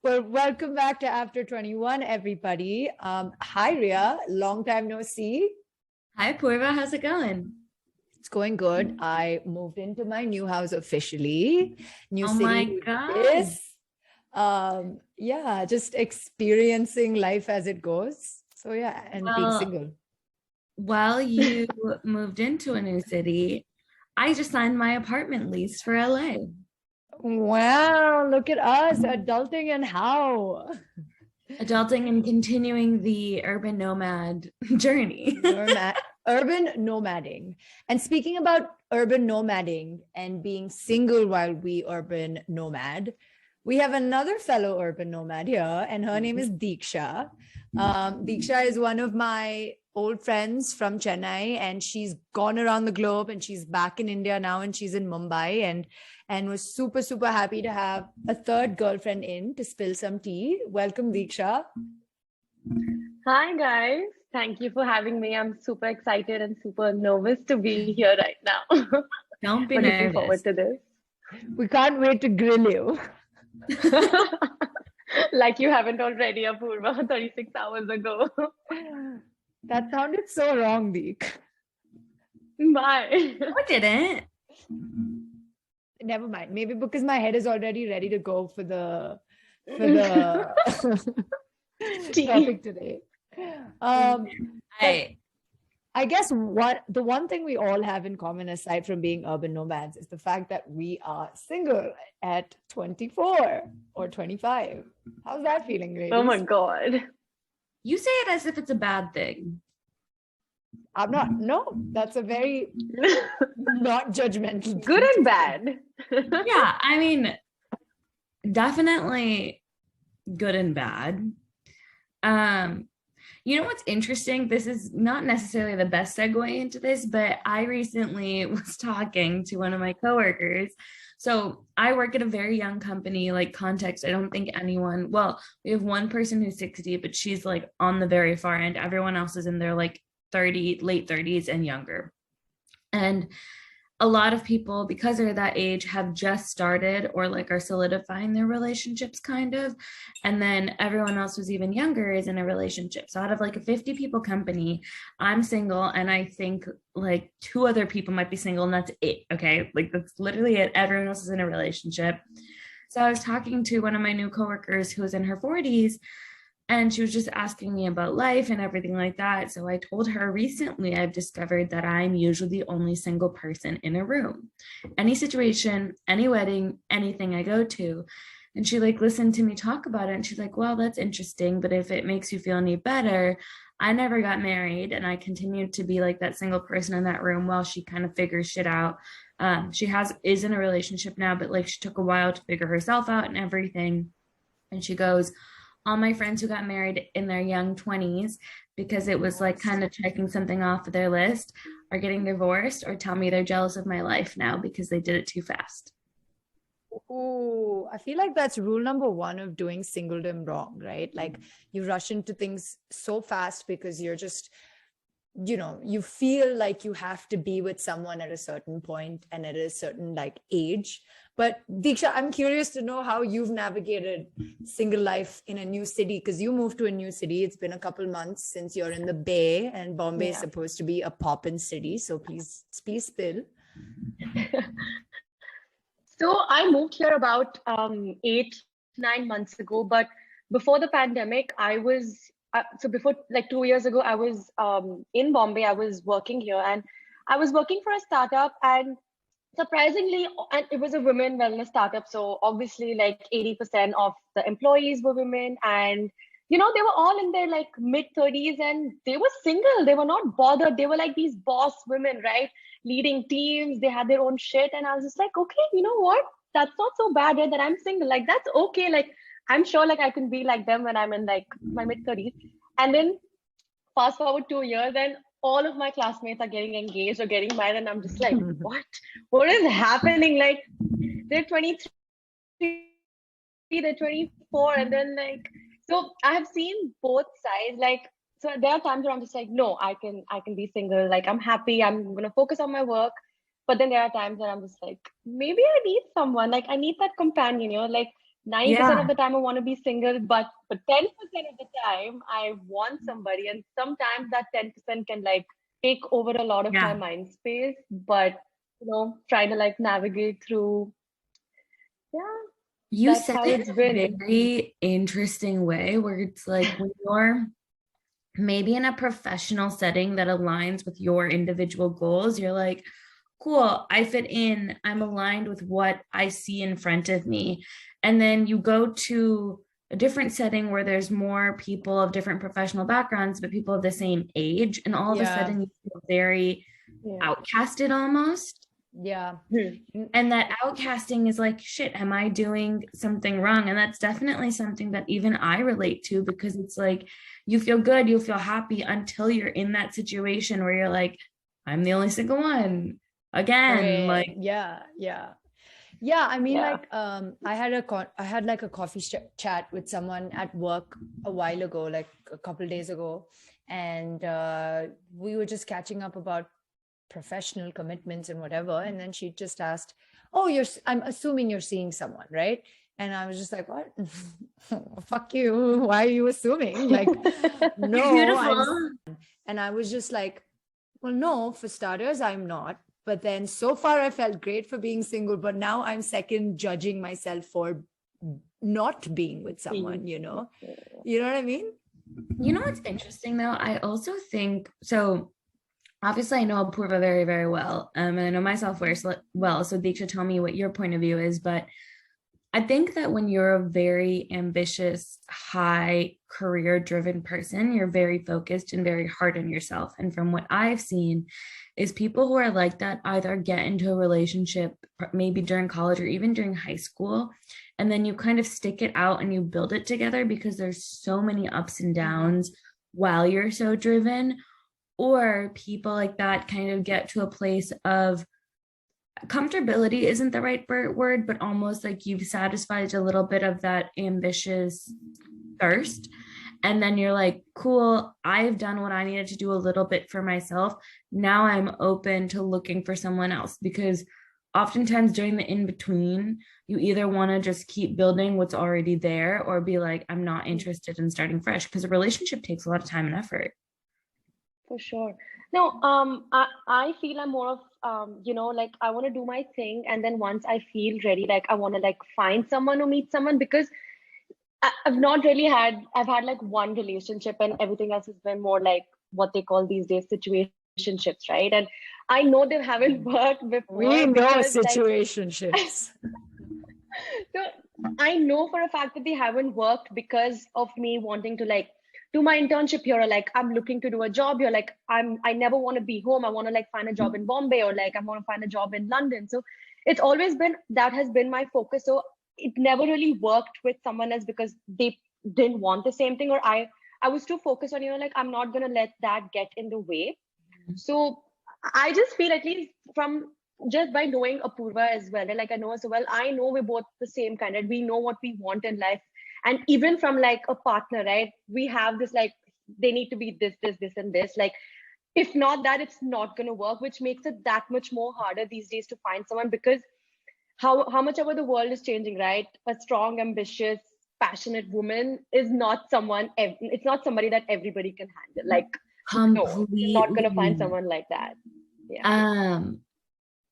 Well, welcome back to After 21, everybody. Hi, Ria. Long time no see. Hi, Purva. How's it going? It's going good. I moved into my new house officially. New Oh city. my God. Yes. Yeah, just experiencing life as it goes. So yeah, and being Well, single. while you moved into a new city, I just signed my apartment lease for LA. Wow, look at us adulting and how. Adulting and continuing the urban nomad journey. Urban nomading. And speaking about urban nomading and being single while we urban nomad, we have another fellow urban nomad here, and her name is Deeksha. Deeksha is one of my old friends from Chennai, and she's gone around the globe, and she's back in India now, and she's in Mumbai, and was super, super happy to have a third girlfriend in to spill some tea. Welcome, Deeksha. Hi, guys. Thank you for having me. I'm super excited and super nervous to be here right now. Don't be But looking nervous. forward to this. We can't wait to grill you. Like you haven't already, Apurva, 36 hours ago. That sounded so wrong, Deek. Bye. No, it didn't. Never mind. Maybe because my head is already ready to go for the topic today. I guess the one thing we all have in common, aside from being urban nomads, is the fact that we are single at 24 or 25. How's that feeling, ladies? Oh my God. You say it as if it's a bad thing. I'm not. No, that's a very not judgmental. Good and bad. Yeah, I mean, definitely good and bad. You know what's interesting? This is not necessarily the best segue into this, but I recently was talking to one of my coworkers. So I work at a very young company, like context. I don't think anyone, well, we have one person who's 60, but she's like on the very far end. Everyone else is in their like 30, late 30s and younger. And a lot of people, because they're that age, have just started or like are solidifying their relationships kind of. And then everyone else who's even younger is in a relationship. So out of like a 50 people company, I'm single, and I think like 2 other people might be single, and that's it. Okay. Like that's literally it. Everyone else is in a relationship. So I was talking to one of my new coworkers who was in her 40s, and she was just asking me about life and everything like that. So I told her recently I've discovered that I'm usually the only single person in a room. Any situation, any wedding, anything I go to. And she like listened to me talk about it, and she's like, well, that's interesting, but if it makes you feel any better, I never got married, and I continued to be like that single person in that room while she kind of figures shit out. She is in a relationship now, but like she took a while to figure herself out and everything. And she goes, all my friends who got married in their young 20s, because it was like kind of checking something off of their list, are getting divorced or tell me they're jealous of my life now because they did it too fast. Oh, I feel like that's rule number 1 of doing singledom wrong, right? Like you rush into things so fast because you're just, you feel like you have to be with someone at a certain point and at a certain like age. But Deeksha, I'm curious to know how you've navigated single life in a new city, because you moved to a new city. It's been a couple months since you're in the Bay, and Bombay is supposed to be a poppin' city. So please spill. So I moved here about 8-9 months ago, but before the pandemic, I was so before like 2 years ago, I was in Bombay. I was working here, and I was working for a startup, and surprisingly, and it was a women wellness startup. So obviously like 80% of the employees were women, and they were all in their like mid 30s, and they were single. They were not bothered. They were like these boss women, right? Leading teams. They had their own shit. And I was just like, okay, you know what? That's not so bad, right? That I'm single. Like, that's okay. Like, I'm sure like I can be like them when I'm in like my mid 30s. And then fast forward 2 years, and all of my classmates are getting engaged or getting married, and I'm just like, what is happening? Like, they're 23, they're 24, and then like, so I have seen both sides. Like, so there are times where I'm just like, no, I can be single. Like, I'm happy. I'm gonna focus on my work. But then there are times where I'm just like, maybe I need someone. Like, I need that companion. Like 90% of the time I want to be single, but for 10% of the time I want somebody. And sometimes that 10% can like take over a lot of my mind space. But trying to like navigate through. Yeah. You That's said how it it's in a been. very interesting way where it's like when you're maybe in a professional setting that aligns with your individual goals, you're like, cool, I fit in, I'm aligned with what I see in front of me. And then you go to a different setting where there's more people of different professional backgrounds, but people of the same age. And all of a sudden you feel very outcasted almost. Yeah. And that outcasting is like, shit, am I doing something wrong? And that's definitely something that even I relate to, because it's like you feel good, you feel happy until you're in that situation where you're like, I'm the only single one again. Like, yeah. I mean, like, I had like a coffee chat with someone at work a while ago, like a couple days ago, and we were just catching up about professional commitments and whatever. And then she just asked, "Oh, I'm assuming you're seeing someone, right?" And I was just like, "What? Fuck you! Why are you assuming?" Like, no, beautiful. And I was just like, "Well, no. For starters, I'm not." But then so far I felt great for being single, but now I'm second judging myself for not being with someone, you know what I mean? You know what's interesting though? I also think, so obviously I know Apurva very, very well. And I know myself well. So Deeksha, tell me what your point of view is. But I think that when you're a very ambitious, high career driven person, you're very focused and very hard on yourself. And from what I've seen is people who are like that either get into a relationship maybe during college or even during high school, and then you kind of stick it out and you build it together because there's so many ups and downs while you're so driven. Or people like that kind of get to a place of comfortability isn't the right word, but almost like you've satisfied a little bit of that ambitious thirst. And then you're like, cool, I've done what I needed to do a little bit for myself. Now I'm open to looking for someone else, because oftentimes during the in-between, you either want to just keep building what's already there or be like, I'm not interested in starting fresh, because a relationship takes a lot of time and effort. For sure. No, I feel I'm more of, like I want to do my thing. And then once I feel ready, like I want to like find someone or meet someone, because I've not really I've had like one relationship, and everything else has been more like what they call these days situationships, right? And I know they haven't worked before. We know situationships. So I know for a fact that they haven't worked because of me wanting to like do my internship here, or like I'm looking to do a job here, like I never want to be home, I want to like find a job in Bombay, or like I want to find a job in London. So it's always been that has been my focus. So it never really worked with someone else because they didn't want the same thing, or I was too focused on like I'm not gonna let that get in the way. So I just feel, at least from just by knowing Apurva as well, like I know her so well, I know we're both the same kind of, we know what we want in life. And even from like a partner, right, we have this like they need to be this and this, like if not that, it's not going to work, which makes it that much more harder these days to find someone, because how much ever the world is changing, right? A strong, ambitious, passionate woman is not someone, it's not somebody that everybody can handle. Like no, you're not going to find someone like that.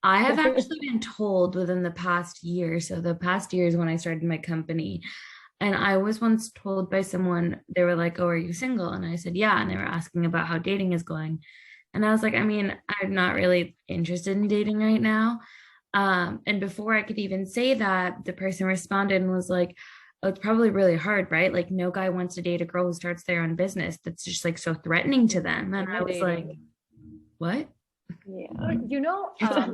I have actually been told within the past year, so the past year is when I started my company, and I was once told by someone, they were like, oh, are you single? And I said, yeah. And they were asking about how dating is going. And I was like, I mean, I'm not really interested in dating right now. And before I could even say that, the person responded and was like, oh, it's probably really hard, right? Like no guy wants to date a girl who starts their own business. That's just like so threatening to them. And I was like, what? Yeah.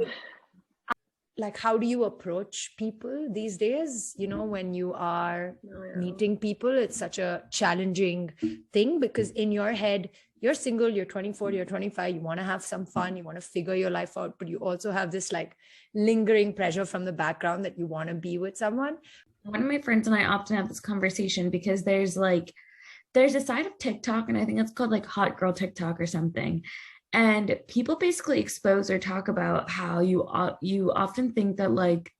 Like how do you approach people these days, when you are meeting people? It's such a challenging thing, because in your head you're single, you're 24, you're 25, you want to have some fun, you want to figure your life out, but you also have this like lingering pressure from the background that you want to be with someone. One of my friends and I often have this conversation because there's a side of TikTok, and I think it's called like Hot Girl TikTok or something. And people basically expose or talk about how you often think that like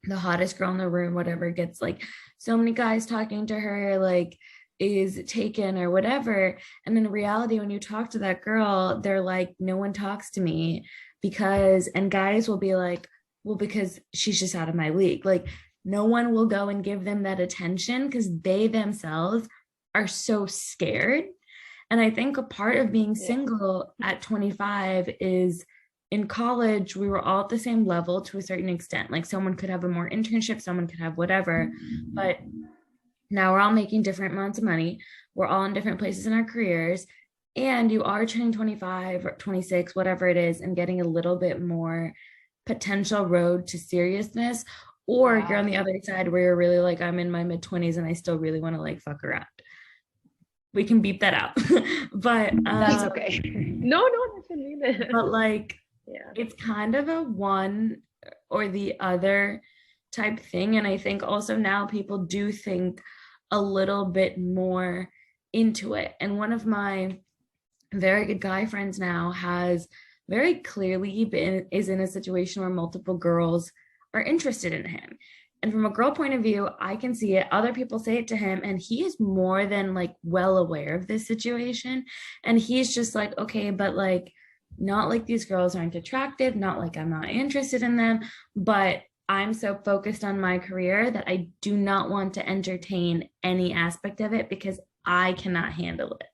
the hottest girl in the room, whatever, gets like so many guys talking to her, like is taken or whatever. And in reality, when you talk to that girl, they're like, no one talks to me because, and guys will be like, well, because she's just out of my league. Like no one will go and give them that attention because they themselves are so scared. And I think a part of being single at 25 is, in college, we were all at the same level to a certain extent. Like someone could have a more internship, someone could have whatever, but now we're all making different amounts of money. We're all in different places in our careers, and you are turning 25 or 26, whatever it is, and getting a little bit more potential road to seriousness. Or you're on the other side where you're really like, I'm in my mid-20s and I still really want to like fuck around. We can beep that out. But that's okay. No, that's amazing. But like, it's kind of a one or the other type thing. And I think also now people do think a little bit more into it. And one of my very good guy friends now has very clearly is in a situation where multiple girls are interested in him. And from a girl point of view, I can see it. Other people say it to him, and he is more than like well aware of this situation. And he's just like, okay, but like, not like these girls aren't attractive, not like I'm not interested in them, but I'm so focused on my career that I do not want to entertain any aspect of it because I cannot handle it.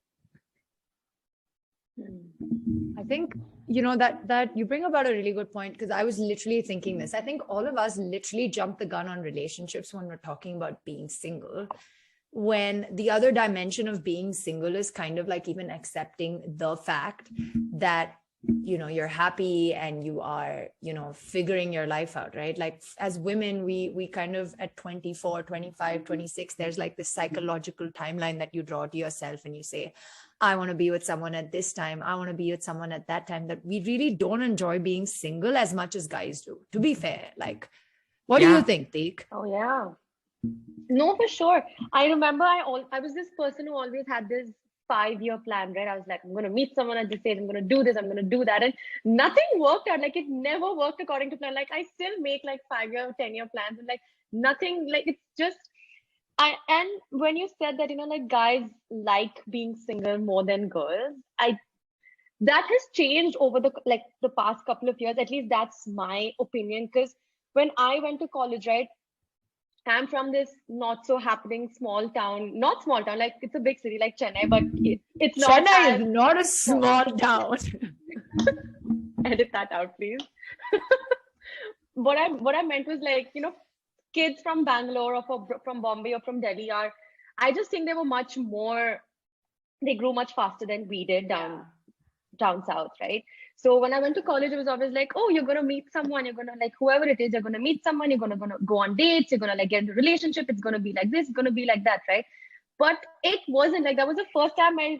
I think, you know, that you bring about a really good point, because I was literally thinking this. I think all of us literally jump the gun on relationships when we're talking about being single, when the other dimension of being single is kind of like even accepting the fact that, you know, you're happy and you are, you know, figuring your life out, right? Like as women, we kind of at 24, 25, 26, there's like this psychological timeline that you draw to yourself and you say, I want to be with someone at this time. I want to be with someone at that time. That we really don't enjoy being single as much as guys do, to be fair. Like, what do you think, Deek? Oh, yeah. No, for sure. I remember I was this person who always had this 5-year plan, right? I was like, I'm going to meet someone at this age. I'm going to do this. I'm going to do that. And nothing worked out. Like it never worked according to plan. Like I still make like 5-year, 10-year plans and like nothing, like it's just, and when you said that, you know, like guys like being single more than girls, that has changed over the past couple of years. At least that's my opinion. Because when I went to college, right, I'm from this not so happening small town, not small town, like it's a big city like Chennai, but it's not. Chennai is not a small town. Edit that out, please. What I meant was like, you know, kids from Bangalore or from Bombay or from Delhi I just think they grew much faster than we did down south, right? So when I went to college, it was always like, oh, you're going to meet someone, you're going to like, whoever it is, you're going to meet someone, you're going to go on dates, you're going to like get into a relationship, it's going to be like this, it's going to be like that, right? But it wasn't like, that was the first time I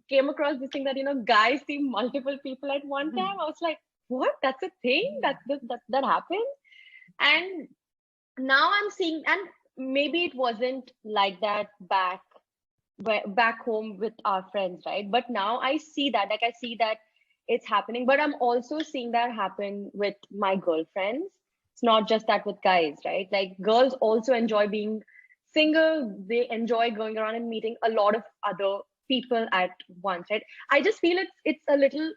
came across this thing that, you know, guys see multiple people at one time. I was like, what? That's a thing? That happened? And now I'm seeing, and maybe it wasn't like that back home with our friends, right? But now I see that, like I see that it's happening, but I'm also seeing that happen with my girlfriends. It's not just that with guys, right? Like girls also enjoy being single. They enjoy going around and meeting a lot of other people at once, right? I just feel it's a little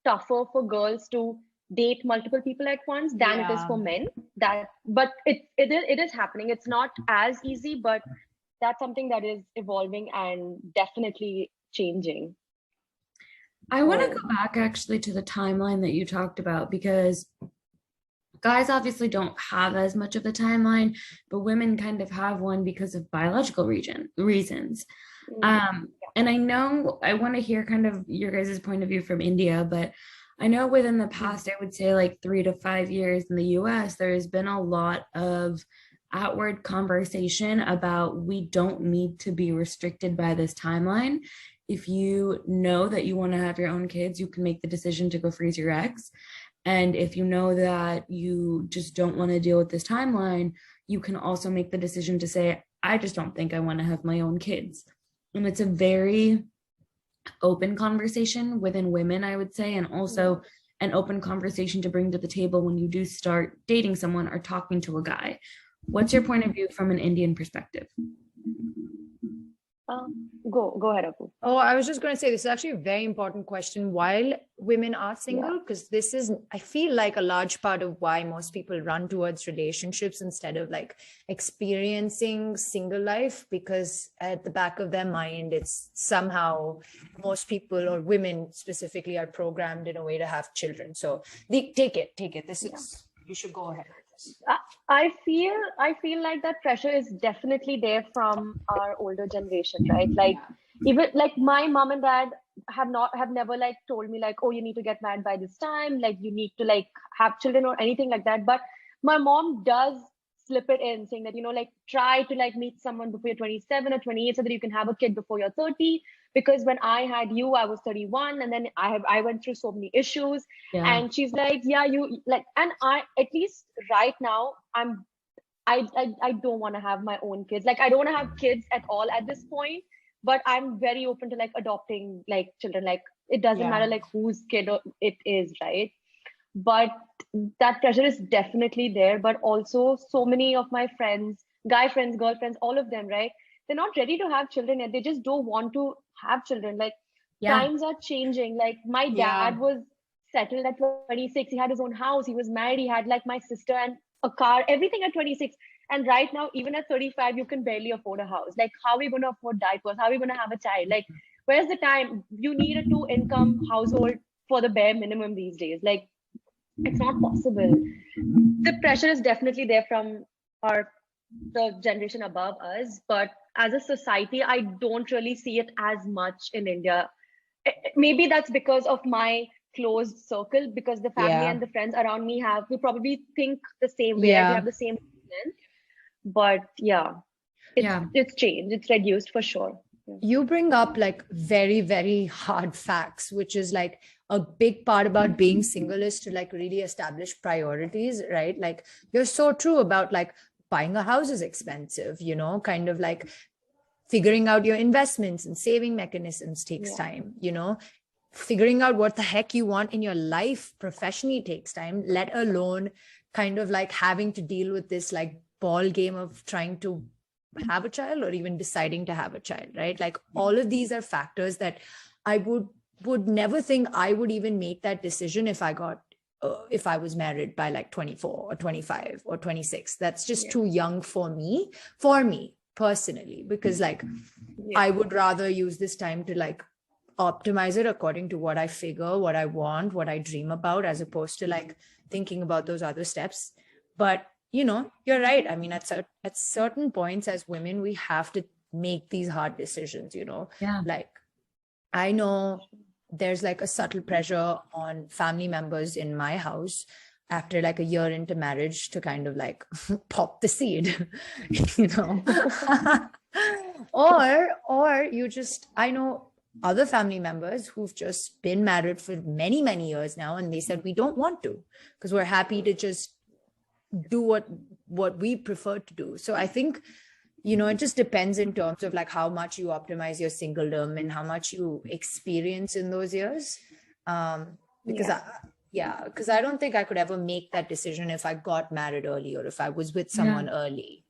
tougher for girls to date multiple people at once than it is for men. But it is happening. It's not as easy, but that's something that is evolving and definitely changing. I want to go back actually to the timeline that you talked about, because guys obviously don't have as much of the timeline, but women kind of have one because of biological reasons. And I know I want to hear kind of your guys' point of view from India, but I know within the past, I would say like 3 to 5 years in the US, there has been a lot of outward conversation about we don't need to be restricted by this timeline. If you know that you want to have your own kids, you can make the decision to go freeze your eggs. And if you know that you just don't want to deal with this timeline, you can also make the decision to say, I just don't think I want to have my own kids. And it's a very open conversation within women, I would say, and also an open conversation to bring to the table when you do start dating someone or talking to a guy. What's your point of view from an Indian perspective? Go ahead, Apu. Oh, I was just going to say, this is actually a very important question while women are single, because this is, I feel like, a large part of why most people run towards relationships instead of like experiencing single life, because at the back of their mind, it's somehow most people, or women specifically, are programmed in a way to have children. So take it. This is, you should go ahead. I feel like that pressure is definitely there from our older generation, right? Like even like my mom and dad have never like told me like, oh, you need to get married by this time, like you need to like have children or anything like that. But my mom does slip it in, saying that, you know, like try to like meet someone before you're 27 or 28 so that you can have a kid before you're 30. Because when I had you, I was 31, and then I went through so many issues. And she's like, yeah, you like, and I, at least right now, I don't want to have my own kids. Like I don't want to have kids at all at this point, but I'm very open to like adopting like children. Like it doesn't matter like whose kid it is, right? But that pressure is definitely there. But also so many of my friends, guy friends, girlfriends, all of them, right? They're not ready to have children yet. They just don't want to have children. Like times are changing. Like my dad was settled at 26. He had his own house. He was married. He had like my sister and a car, everything at 26. And right now, even at 35, you can barely afford a house. Like how are we going to afford diapers? How are we going to have a child? Like where's the time? You need a 2-income household for the bare minimum these days. Like it's not possible. The pressure is definitely there from the generation above us, but as a society, I don't really see it as much in India. Maybe that's because of my closed circle, because the family and the friends around me we probably think the same way. We have the same opinion. But it's changed. It's reduced for sure. You bring up like very, very hard facts, which is like a big part about being single is to like really establish priorities, right? Like you're so true about like buying a house is expensive, you know, kind of like figuring out your investments and saving mechanisms takes time, you know, figuring out what the heck you want in your life professionally takes time, let alone kind of like having to deal with this like ball game of trying to have a child or even deciding to have a child, right? Like all of these are factors that I would never think I would even make that decision if I was married by like 24 or 25 or 26. That's just too young for me personally, because like I would rather use this time to like optimize it according to what I figure, what I want, what I dream about, as opposed to like thinking about those other steps. But you know, you're right. I mean, at certain points as women, we have to make these hard decisions, you know, like I know there's like a subtle pressure on family members in my house after like a year into marriage to kind of like pop the seed, you know, or you just, I know other family members who've just been married for many, many years now. And they said, we don't want to, because we're happy to just do what we prefer to do. So I think, you know, it just depends in terms of like how much you optimize your singledom and how much you experience in those years. Because I don't think I could ever make that decision if I got married early or if I was with someone early.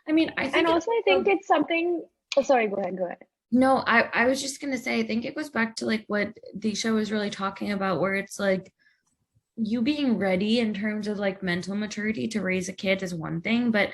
I mean, I think it's something. Oh, sorry, go ahead. No, I was just gonna say, I think it goes back to like what Deeksha was really talking about, where it's like you being ready in terms of like mental maturity to raise a kid is one thing, but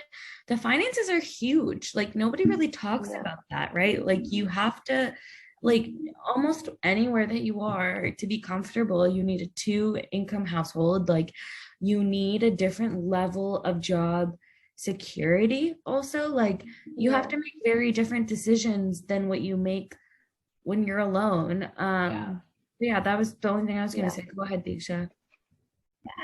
the finances are huge. Like nobody really talks about that, right? Like you have to, like almost anywhere that you are to be comfortable, you need a 2-income household. Like you need a different level of job security. Also, like you have to make very different decisions than what you make when you're alone. That was the only thing I was going to say. Go ahead, Deeksha.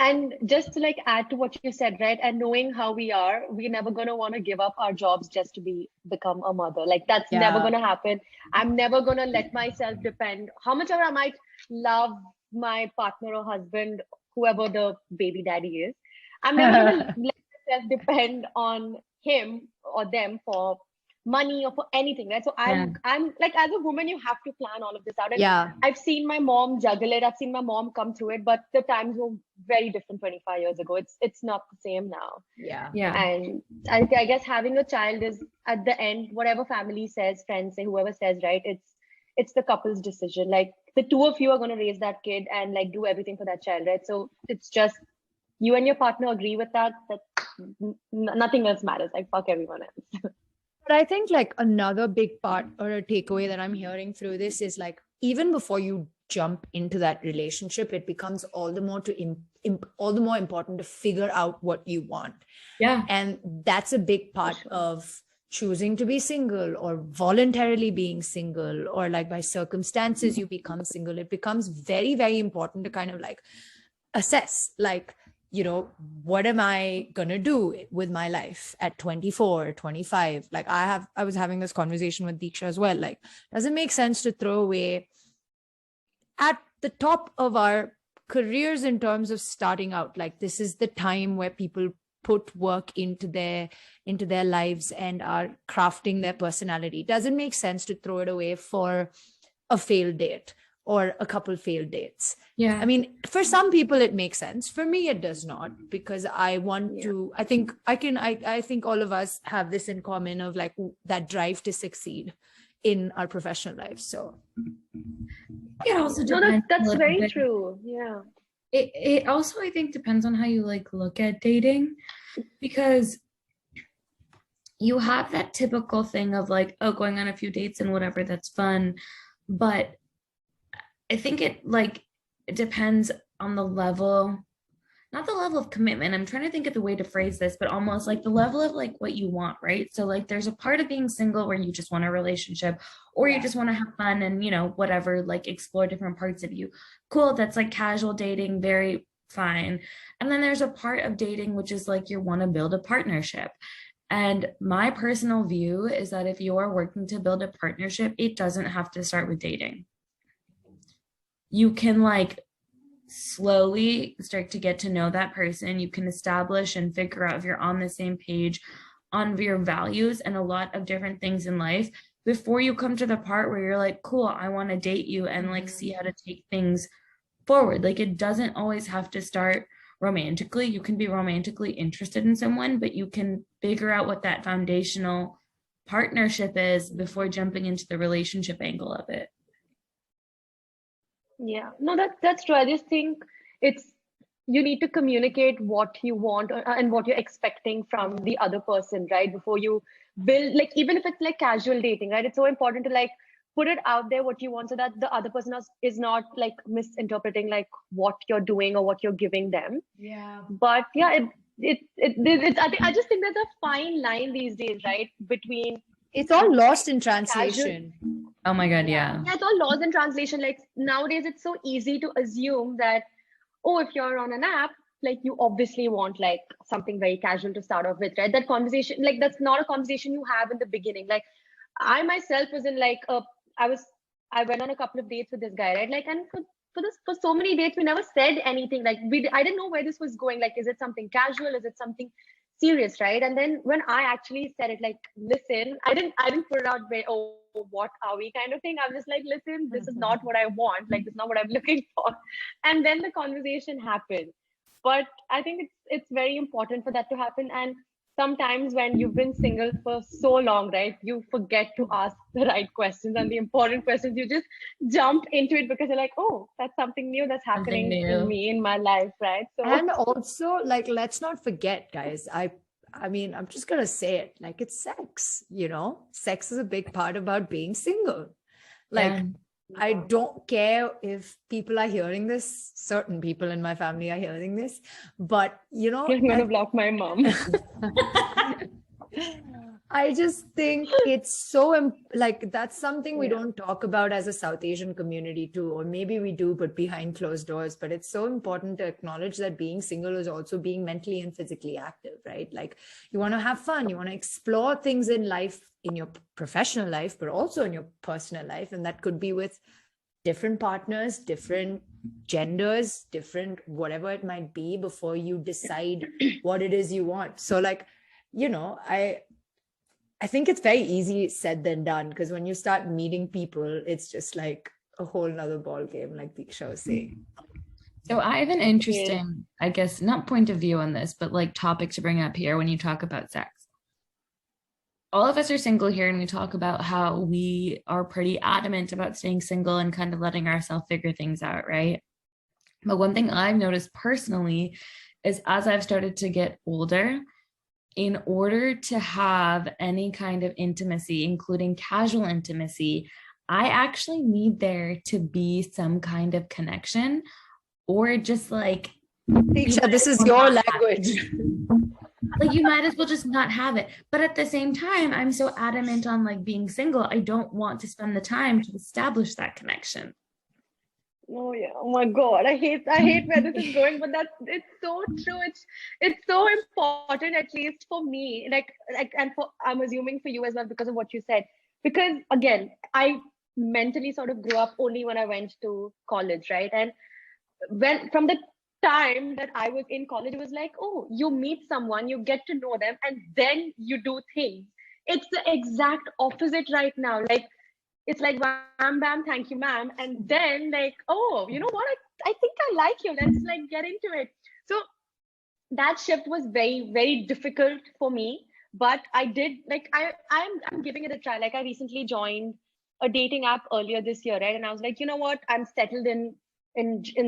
And just to like add to what you said, right? And knowing how we are, we're never going to want to give up our jobs just to become a mother. Like that's never going to happen. I'm never going to let myself depend. How much ever I might love my partner or husband, whoever the baby daddy is, I'm never going to let myself depend on him or them for money or for anything, right? So I'm like, as a woman, you have to plan all of this out. And Yeah. I've seen my mom juggle it. I've seen my mom come through it, but the times were very different 25 years ago. It's not the same now. Yeah. And I guess having a child is, at the end, whatever family says, friends say, whoever says, right, it's the couple's decision. Like, the two of you are going to raise that kid and like do everything for that child, right? So it's just you and your partner agree with that nothing else matters. Like, fuck everyone else. But I think like another big part or a takeaway that I'm hearing through this is like, even before you jump into that relationship, it becomes all the more all the more important to figure out what you want. Yeah. And that's a big part of choosing to be single, or voluntarily being single, or like by circumstances you become single. It becomes very, very important to kind of like assess, like, you know, what am I going to do with my life at 24, 25? Like I was having this conversation with Deeksha as well. Like, does it make sense to throw away at the top of our careers in terms of starting out? Like, this is the time where people put work into their lives and are crafting their personality. Does it make sense to throw it away for a failed date or a couple failed dates? Yeah. I mean, for some people it makes sense. For me, it does not, because I want to, I think all of us have this in common of like that drive to succeed in our professional lives. So it also depends. No, that's very true. Yeah. It also, I think, depends on how you like look at dating, because you have that typical thing of like, oh, going on a few dates and whatever, that's fun. But I think it depends on the level, not the level of commitment. I'm trying to think of the way to phrase this, but almost like the level of like what you want, right? So like there's a part of being single where you just want a relationship, or you just want to have fun and, you know, whatever, like explore different parts of you. Cool. That's like casual dating, very fine. And then there's a part of dating which is like you want to build a partnership. And my personal view is that if you are working to build a partnership, it doesn't have to start with dating. You can like slowly start to get to know that person. You can establish and figure out if you're on the same page on your values and a lot of different things in life before you come to the part where you're like, cool, I want to date you, and like see how to take things forward. Like, it doesn't always have to start romantically. You can be romantically interested in someone, but you can figure out what that foundational partnership is before jumping into the relationship angle of it. Yeah, no, that's true. I just think you need to communicate what you want and what you're expecting from the other person, right? Before you build, like, even if it's like casual dating, right? It's so important to like put it out there what you want, so that the other person is not like misinterpreting like what you're doing or what you're giving them. Yeah. But yeah, I just think there's a fine line these days, right? Between, it's all lost in translation. Oh my God, yeah. Yeah, it's all lost in translation. Like nowadays, it's so easy to assume that, oh, if you're on an app, like you obviously want like something very casual to start off with, right? That conversation, like that's not a conversation you have in the beginning. Like I myself was in like I went on a couple of dates with this guy, right? Like, and for so many dates, we never said anything. Like I didn't know where this was going. Like, is it something casual? Is it something serious, right? And then when I actually said it, like, listen, I didn't put it out where, oh, what are we kind of thing. I was just like, listen, this is not what I want. Like, this is not what I'm looking for. And then the conversation happened. But I think it's very important for that to happen. And sometimes when you've been single for so long, right, you forget to ask the right questions and the important questions. You just jump into it because you're like, oh, that's something new that's happening in me, in my life, right? So, and also, like, let's not forget, guys, I mean, I'm just gonna say it, like, it's sex, you know. Sex is a big part about being single. Like, yeah. I don't care if people are hearing this. Certain people in my family are hearing this, but you know, I'm gonna block my mom. I just think it's so like, that's something we don't talk about as a South Asian community too, or maybe we do, but behind closed doors. But it's so important to acknowledge that being single is also being mentally and physically active, right? Like, you want to have fun, you want to explore things in life, in your professional life, but also in your personal life. And that could be with different partners, different genders, different whatever it might be, before you decide what it is you want. So like, you know, I think it's very easy said than done, because when you start meeting people, it's just like a whole nother ball game, like Deeksha was saying. So I have an interesting, I guess, not point of view on this, but like topic to bring up here when you talk about sex. All of us are single here, and we talk about how we are pretty adamant about staying single and kind of letting ourselves figure things out, right? But one thing I've noticed personally is as I've started to get older, in order to have any kind of intimacy, including casual intimacy, I actually need there to be some kind of connection, or just like, Deeksha, this is your language. like you might as well just not have it. But at the same time, I'm so adamant on like being single, I don't want to spend the time to establish that connection. Oh yeah. Oh my God. I hate where this is going, but it's so true. It's so important, at least for me. Like and for I'm assuming for you as well because of what you said. Because again, I mentally sort of grew up only when I went to college, right? And when from the time that I was in college, it was like, oh, you meet someone, you get to know them, and then you do things. It's the exact opposite right now. Like it's like wham bam, thank you, ma'am. And then like, oh, you know what? I think I like you. Let's like get into it. So that shift was very, very difficult for me. But I did like I'm giving it a try. Like I recently joined a dating app earlier this year, right? And I was like, you know what? I'm settled in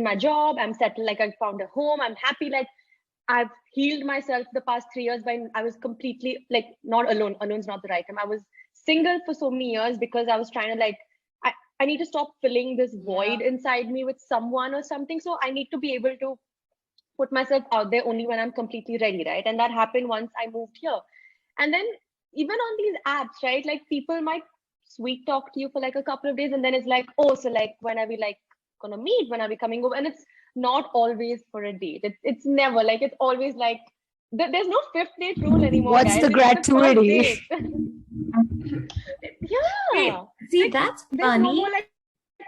my job. I'm settled, like I found a home. I'm happy. Like I've healed myself the past 3 years by I was completely like not alone. Alone's not the right term. I was single for so many years because I was trying to like I need to stop filling this void inside me with someone or something. So I need to be able to put myself out there only when I'm completely ready, right? And that happened once I moved here. And then even on these apps, right? Like people might sweet talk to you for like a couple of days, and then it's like, oh, so like when are we like gonna meet? When are we coming over? And it's not always for a date. It's never like it's always like there's no fifth date rule anymore. What's guys. the gratuity? Yeah. Wait, see, like, that's there's funny. no more like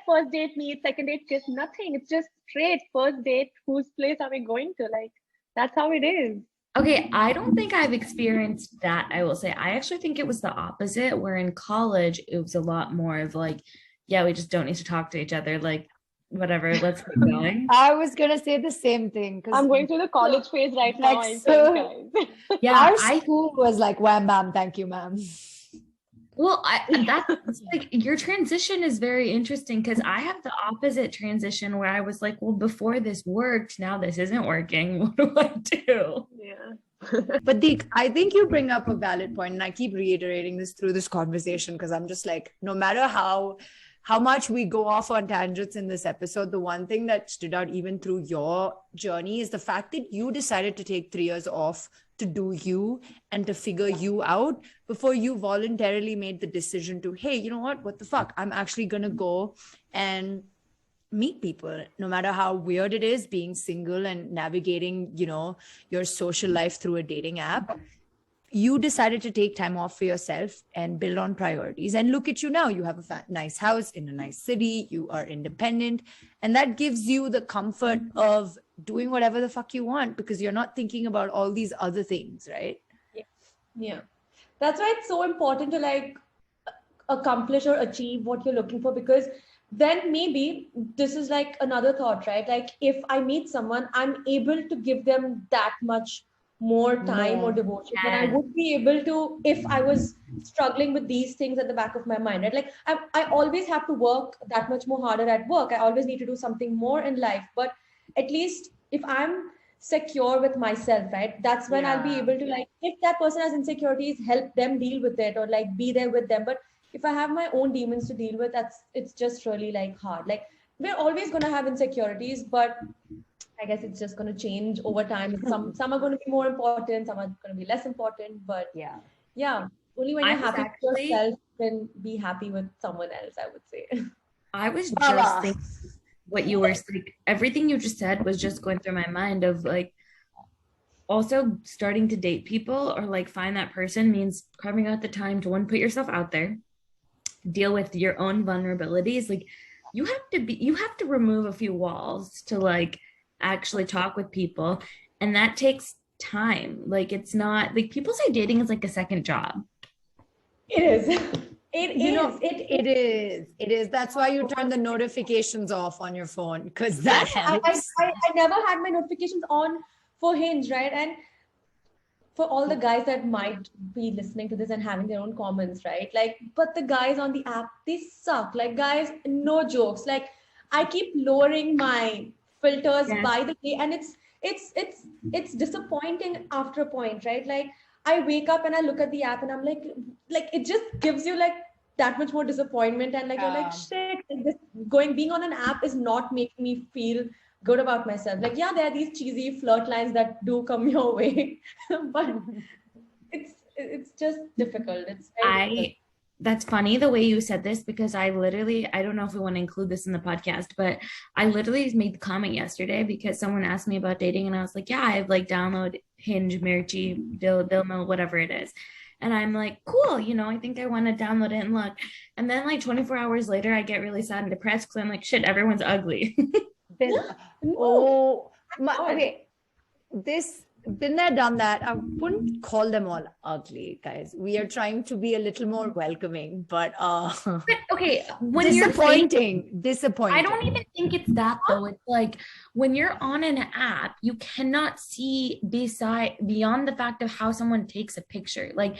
first date meet, second date kiss, nothing. It's just straight first date. Whose place are we going to? Like that's how it is. Okay, I don't think I've experienced that. I will say, I actually think it was the opposite, where in college, it was a lot more of like, yeah, we just don't need to talk to each other. Like, whatever, let's keep going. I was gonna say the same thing. I'm going through the college phase right now, I think, guys. Yeah, our school was like wham bam, thank you, ma'am. Well, that's like your transition is very interesting because I have the opposite transition where I was like, well, before this worked, now this isn't working. What do I do? Yeah. But Deek, I think you bring up a valid point, and I keep reiterating this through this conversation because I'm just like, no matter how much we go off on tangents in this episode, the one thing that stood out even through your journey is the fact that you decided to take 3 years off to do you and to figure you out before you voluntarily made the decision to, hey, you know what the fuck? I'm actually going to go and meet people, no matter how weird it is being single and navigating, your social life through a dating app. You decided to take time off for yourself and build on priorities. And look at you now. You have a nice house in a nice city. You are independent. And that gives you the comfort of doing whatever the fuck you want because you're not thinking about all these other things, right? Yeah. That's why it's so important to like accomplish or achieve what you're looking for, because then maybe this is like another thought, right? Like if I meet someone, I'm able to give them that much more time or devotion than I would be able to if I was struggling with these things at the back of my mind, right? Like I always have to work that much more harder at work. I always need to do something more in life. But at least if I'm secure with myself, right? That's when I'll be able to like, if that person has insecurities, help them deal with it or like be there with them. But if I have my own demons to deal with, it's just really like hard. Like we're always going to have insecurities, but I guess it's just going to change over time. Some are going to be more important, some are going to be less important. But yeah, only when you're happy with yourself can be happy with someone else, I would say. I was just thinking what you were like, everything you just said was just going through my mind of like, also starting to date people or like find that person means carving out the time to put yourself out there, deal with your own vulnerabilities. Like you have to remove a few walls to like actually talk with people, and that takes time. Like it's not like people say dating is like a second job. It is. It You is. know, it is. It is. That's why you turn the notifications off on your phone, because that helps. I never had my notifications on for Hinge, right? And for all the guys that might be listening to this and having their own comments, right? Like, but the guys on the app, they suck. Like, guys, no jokes. Like, I keep lowering my filters Yeah. by the day, and it's disappointing after a point, right? Like, I wake up and I look at the app, and I'm like it just gives you like that much more disappointment, and like you're like, shit, like this being on an app is not making me feel good about myself. Like, yeah, there are these cheesy flirt lines that do come your way, but it's just difficult. It's very difficult. That's funny the way you said this, because I don't know if we want to include this in the podcast, but I literally made the comment yesterday because someone asked me about dating, and I was like, yeah, I've like download Hinge, Mirchi, Dilmo, whatever it is. And I'm like, cool, I think I want to download it and look. And then like 24 hours later, I get really sad and depressed because I'm like, shit, everyone's ugly. Okay. Been there, done that. I wouldn't call them all ugly, guys. We are trying to be a little more welcoming, but okay, when disappointing. I don't even think it's that though. It's like when you're on an app, you cannot see beyond the fact of how someone takes a picture. Like,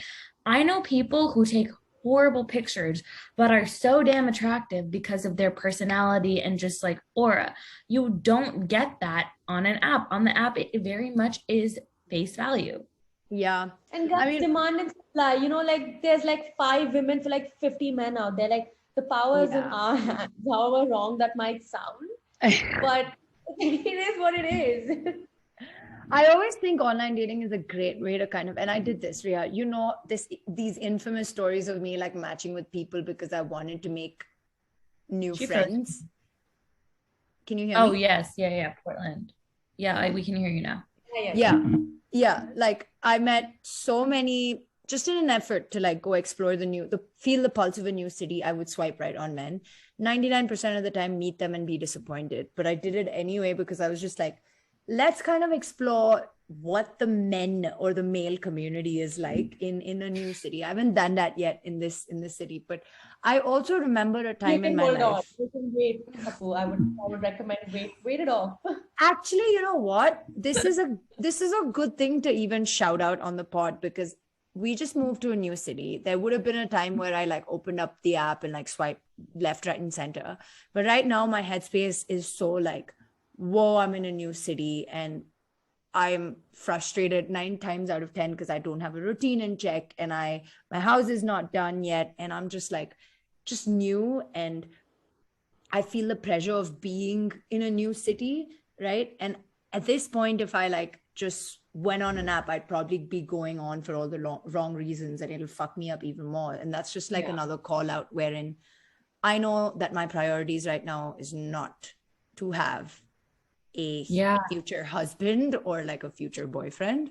I know people who take horrible pictures but are so damn attractive because of their personality and just like aura. You don't get that on an app. On the app, it very much is face value. Yeah. And that's demand and supply. Like there's like 5 women for like 50 men out there. Like, the power is in our hands, however wrong that might sound, but it is what it is. I always think online dating is a great way to kind of, and I did this, Ria, these infamous stories of me like matching with people because I wanted to make new friends. Can you hear me? Oh, yes. Yeah. Portland. Yeah, we can hear you now. Yeah. Like, I met so many, just in an effort to like go explore feel the pulse of a new city. I would swipe right on men. 99% of the time meet them and be disappointed. But I did it anyway because I was just like, let's kind of explore what the men or the male community is like in a new city. I haven't done that yet in this city, but I also remember a time in my life. You can wait, Apu. I would recommend wait it off. Actually, you know what? This is a good thing to even shout out on the pod, because we just moved to a new city. There would have been a time where I like opened up the app and like swipe left, right, and center. But right now my headspace is so like, whoa, I'm in a new city and I'm frustrated 9 times out of 10 because I don't have a routine in check and my house is not done yet. And I'm just new. And I feel the pressure of being in a new city, right? And at this point, if I like just went on an app, I'd probably be going on for all the wrong reasons and it'll fuck me up even more. And that's just like another call out wherein I know that my priorities right now is not to have a future husband or like a future boyfriend.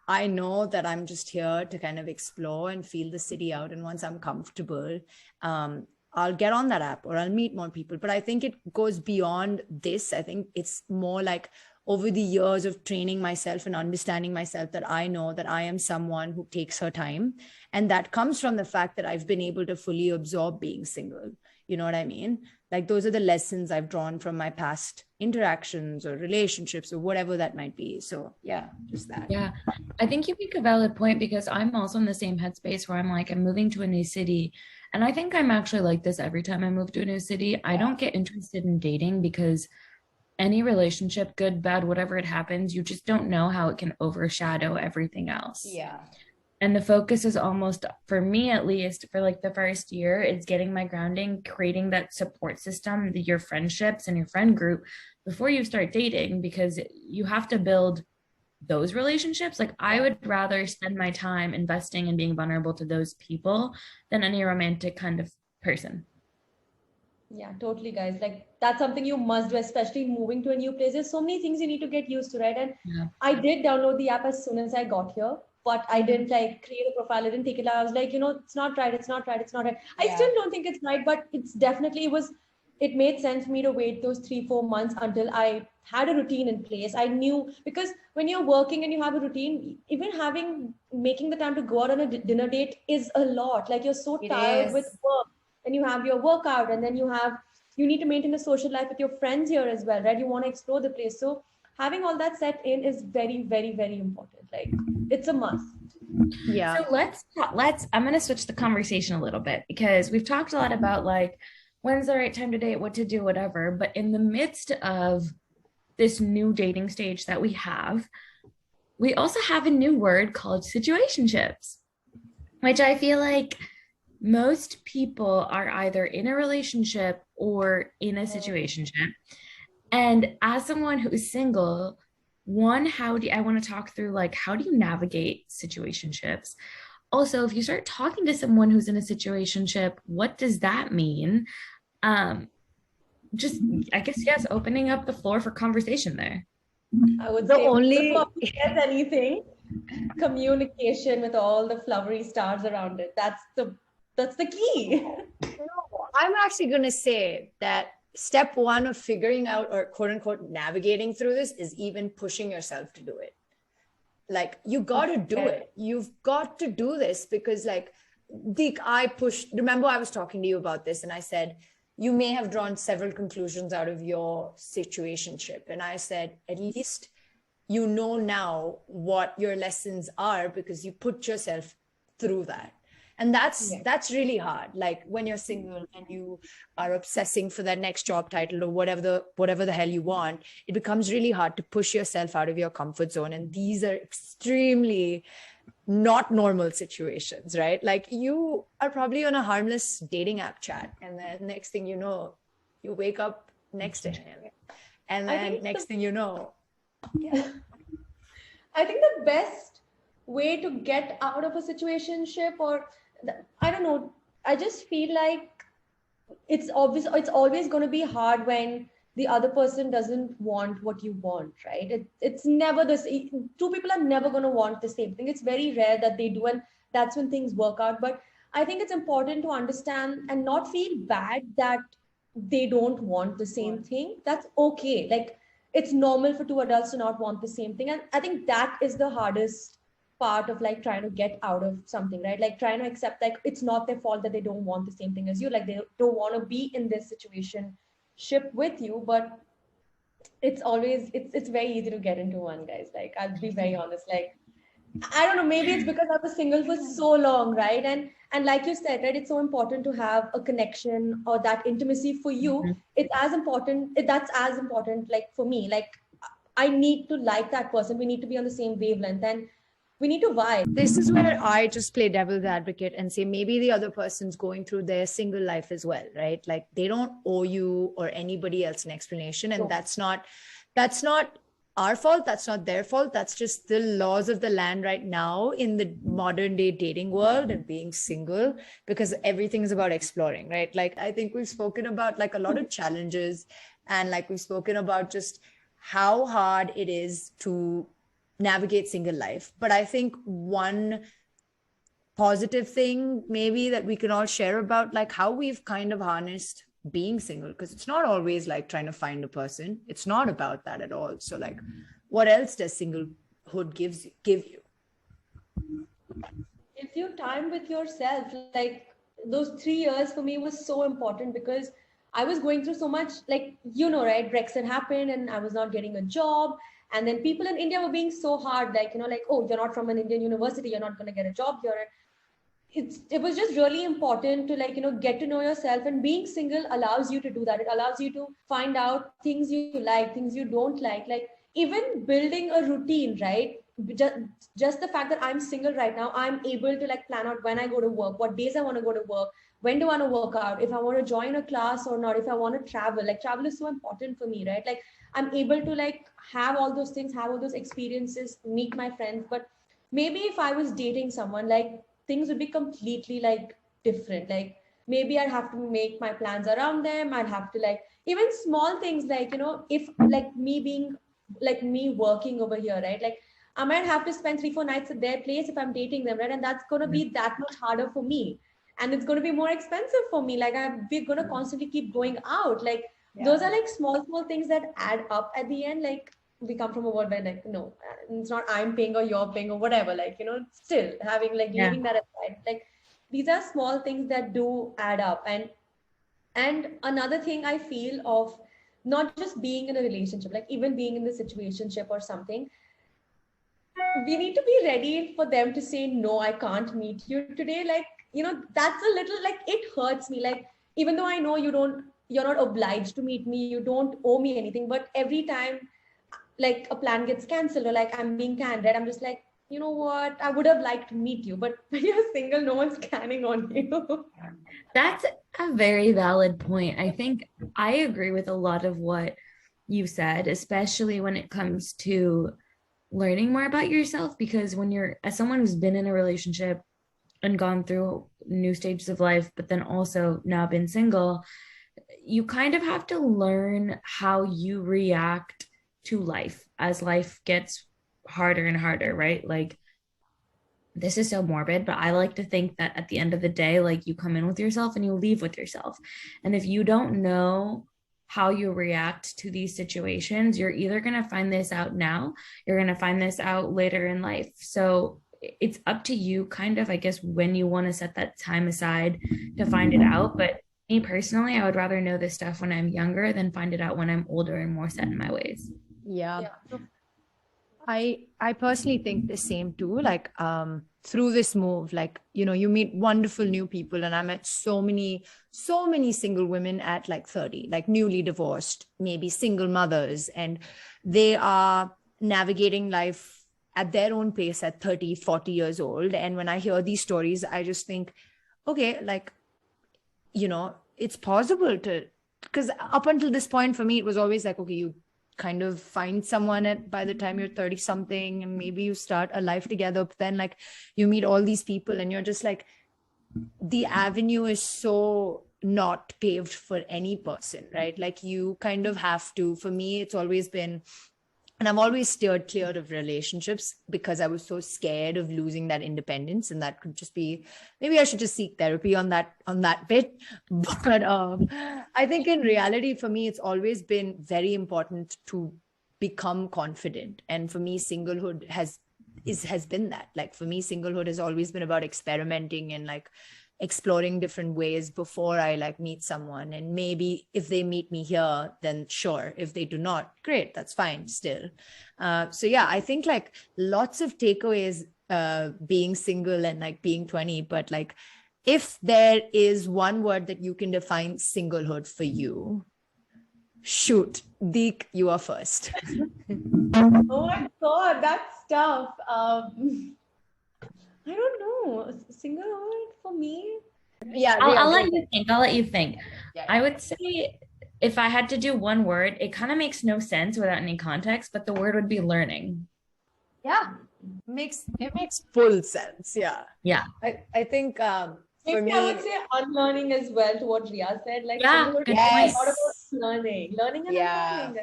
I know that I'm just here to kind of explore and feel the city out. And once I'm comfortable, I'll get on that app or I'll meet more people. But I think it goes beyond this. I think it's more like over the years of training myself and understanding myself that I know that I am someone who takes her time. And that comes from the fact that I've been able to fully absorb being single. You know what I mean? Like, those are the lessons I've drawn from my past interactions or relationships or whatever that might be. So yeah, just that. Yeah, I think you make a valid point, because I'm also in the same headspace where I'm like, I'm moving to a new city. And I think I'm actually like this every time I move to a new city. I don't get interested in dating because any relationship, good, bad, whatever it happens, you just don't know how it can overshadow everything else. Yeah. And the focus is almost, for me at least, for like the first year, it's getting my grounding, creating that support system, your friendships and your friend group before you start dating, because you have to build those relationships. Like, I would rather spend my time investing and being vulnerable to those people than any romantic kind of person. Yeah, totally, guys. Like, that's something you must do, especially moving to a new place. There's so many things you need to get used to, right? And I did download the app as soon as I got here, but I didn't like create a profile. I didn't take it out. I was like, it's not right. I still don't think it's right, but it was it made sense for me to wait those 3-4 months until I had a routine in place. I knew, because when you're working and you have a routine, even making the time to go out on a dinner date is a lot. Like, you're so It tired with is. work, and you have your workout, and then you need to maintain a social life with your friends here as well, right? You want to explore the place. So having all that set in is very, very, very important. Like, it's a must. Yeah. So I'm going to switch the conversation a little bit, because we've talked a lot about like when's the right time to date, what to do, whatever. But in the midst of this new dating stage that we also have a new word called situationships, which I feel like most people are either in a relationship or in a situationship. And as someone who is single, I want to talk through like, how do you navigate situationships? Also, if you start talking to someone who's in a situationship, what does that mean? Just, I guess, yes, opening up the floor for conversation there. I would The say only- before we get anything, communication with all the flowery stars around it. That's the key. No, I'm actually going to say that step one of figuring out, or quote unquote navigating through this, is even pushing yourself to do it. Like, you got to do it. You've got to do this, because like, remember I was talking to you about this, and I said, you may have drawn several conclusions out of your situationship. And I said, at least you know now what your lessons are, because you put yourself through that. And that's really hard. Like, when you're single and you are obsessing for that next job title or whatever the hell you want, it becomes really hard to push yourself out of your comfort zone. And these are extremely not normal situations, right? Like, you are probably on a harmless dating app chat, and then next thing you know, you wake up next to him, and then next thing you know, I think the best way to get out of a situationship, or I don't know, I just feel like it's always going to be hard when the other person doesn't want what you want, right? It's never this. Two people are never going to want the same thing. It's very rare that they do, and that's when things work out. But I think it's important to understand and not feel bad that they don't want the same thing. That's okay. Like, it's normal for two adults to not want the same thing, and I think that is the hardest part of like trying to get out of something, right? Like, trying to accept like it's not their fault that they don't want the same thing as you. Like, they don't want to be in this situation ship with you, but it's very easy to get into one, guys. Like, I'll be very honest. Like, I don't know, maybe it's because I was single for so long, right? And like you said, right, it's so important to have a connection or that intimacy for you. Mm-hmm. That's as important, like, for me. Like, I need to like that person. We need to be on the same wavelength, and we need to vibe. This is where I just play devil's advocate and say, maybe the other person's going through their single life as well, right? Like, they don't owe you or anybody else an explanation. And that's not our fault. That's not their fault. That's just the laws of the land right now in the modern day dating world and being single, because everything is about exploring, right? Like, I think we've spoken about like a lot of challenges, and like we've spoken about just how hard it is to navigate single life. But I think one positive thing maybe that we can all share about like how we've kind of harnessed being single, because it's not always like trying to find a person. It's not about that at all. So like, what else does singlehood give you? Gives you time with yourself. Like, those 3 years for me was so important, because I was going through so much, like, right, Brexit happened and I was not getting a job. And then people in India were being so hard, like, like, oh, you're not from an Indian university, you're not going to get a job here. It was just really important to like, get to know yourself, and being single allows you to do that. It allows you to find out things you like, things you don't like even building a routine, right? Just the fact that I'm single right now, I'm able to like plan out when I go to work, what days I want to go to work, when do I want to work out, if I want to join a class or not, if I want to travel. Like, travel is so important for me, right? Like, I'm able to like have all those things, have all those experiences, meet my friends. But maybe if I was dating someone, like, things would be completely like different. Like, maybe I'd have to make my plans around them. I'd have to like, even small things like, if like me working over here, right? Like, I might have to spend 3-4 nights at their place if I'm dating them, right? And that's going to be that much harder for me. and it's going to be more expensive for me. Like we're going to constantly keep going out. Like those are like small things that add up at the end. Like we come from a world where like, no, it's not I'm paying or you're paying or whatever, like, you know, still having like leaving that aside, like these are small things that do add up. And another thing I feel of not just being in a relationship, like even being in the situationship or something, we need to be ready for them to say, no, I can't meet you today. Like, you know, that's a little like, it hurts me. Like, even though I know you're not obliged to meet me, you don't owe me anything, but every time like a plan gets canceled or like I'm being canned, right? I'm just like, you know what? I would have liked to meet you, but when you're single, no one's canning on you. That's a very valid point. I think I agree with a lot of what you said, especially when it comes to learning more about yourself, because when you're, as someone who's been in a relationship and gone through new stages of life, but then also now been single, you kind of have to learn how you react to life as life gets harder and harder, right? Like, this is so morbid, but I like to think that at the end of the day, like, you come in with yourself and you leave with yourself. And if you don't know how you react to these situations, you're either going to find this out now, you're going to find this out later in life. So it's up to you kind of, I guess, when you want to set that time aside to find it out. But me personally, I would rather know this stuff when I'm younger than find it out when I'm older and more set in my ways. Yeah. I personally think the same too. Like, through this move, like, you know, you meet wonderful new people, and I met so many single women at like 30, like newly divorced, maybe single mothers, and they are navigating life at their own pace at 30, 40 years old. And when I hear these stories, I just think, okay, like, you know, it's possible to, because up until this point for me, it was always like, okay, you kind of find someone by the time you're 30 something, and maybe you start a life together, but then like you meet all these people and you're just like, the avenue is so not paved for any person, right? Like, you kind of have to, for me, it's always been, and I've always steered clear of relationships because I was so scared of losing that independence. And that could just be, maybe I should just seek therapy on that bit. But I think in reality, for me, it's always been very important to become confident. And for me, singlehood has been that. Like, for me, singlehood has always been about experimenting and like exploring different ways before I like meet someone. And maybe if they meet me here, then sure. If they do not, great, that's fine still. So yeah, I think like lots of takeaways being single and like being 20, but like, if there is one word that you can define singlehood for you, shoot, Deek, you are first. Oh my God, that's tough. I don't know. Singlehood for me. Yeah, I'll let you think. Yeah. I would say if I had to do one word, it kind of makes no sense without any context, but the word would be learning. Yeah, it makes full sense. Yeah. I think for me, I would say unlearning as well, to what Riya said. Like, good it's point. not about learning and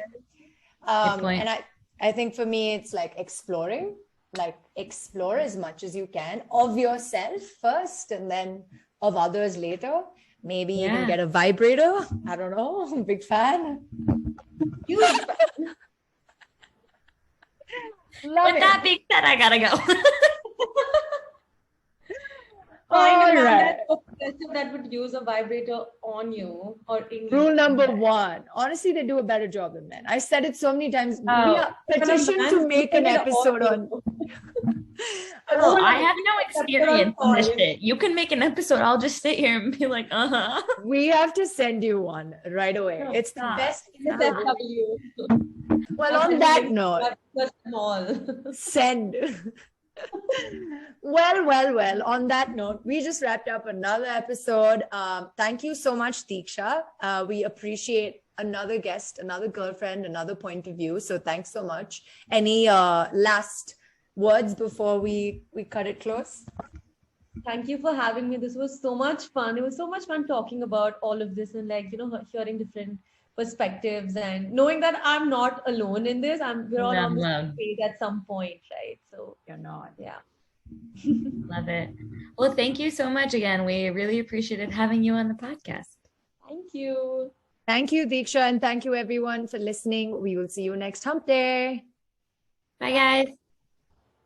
unlearning. And I think for me, it's like exploring. Like, explore as much as you can of yourself first, and then of others later. Maybe even get a vibrator. I don't know. I'm a big fan. Huge fan. With that being said, I gotta go. Find a man that would use a vibrator on you, or in Rule number 1. Honestly, they do a better job than men. I said it so many times. We are petitioned to make an episode on. Oh, I have no experience in this shit. You can make an episode. I'll just sit here and be like, We have to send you one right away. No, it's stop. the best. SFW. Well, on that note, small. send. Well, on that note, we just wrapped up another episode. Thank you so much, Deeksha. We appreciate another guest, another girlfriend, another point of view. So thanks so much. Any last words before we cut it close? Thank you for having me. This was so much fun. It was so much fun talking about all of this and, like, you know, hearing different perspectives and knowing that I'm not alone in this. We're all on the same page at some point, right? So You're not. Yeah. Love it. Well, thank you so much again. We really appreciated having you on the podcast. Thank you. Thank you, Deeksha, and thank you everyone for listening. We will see you next hump day. Bye, guys.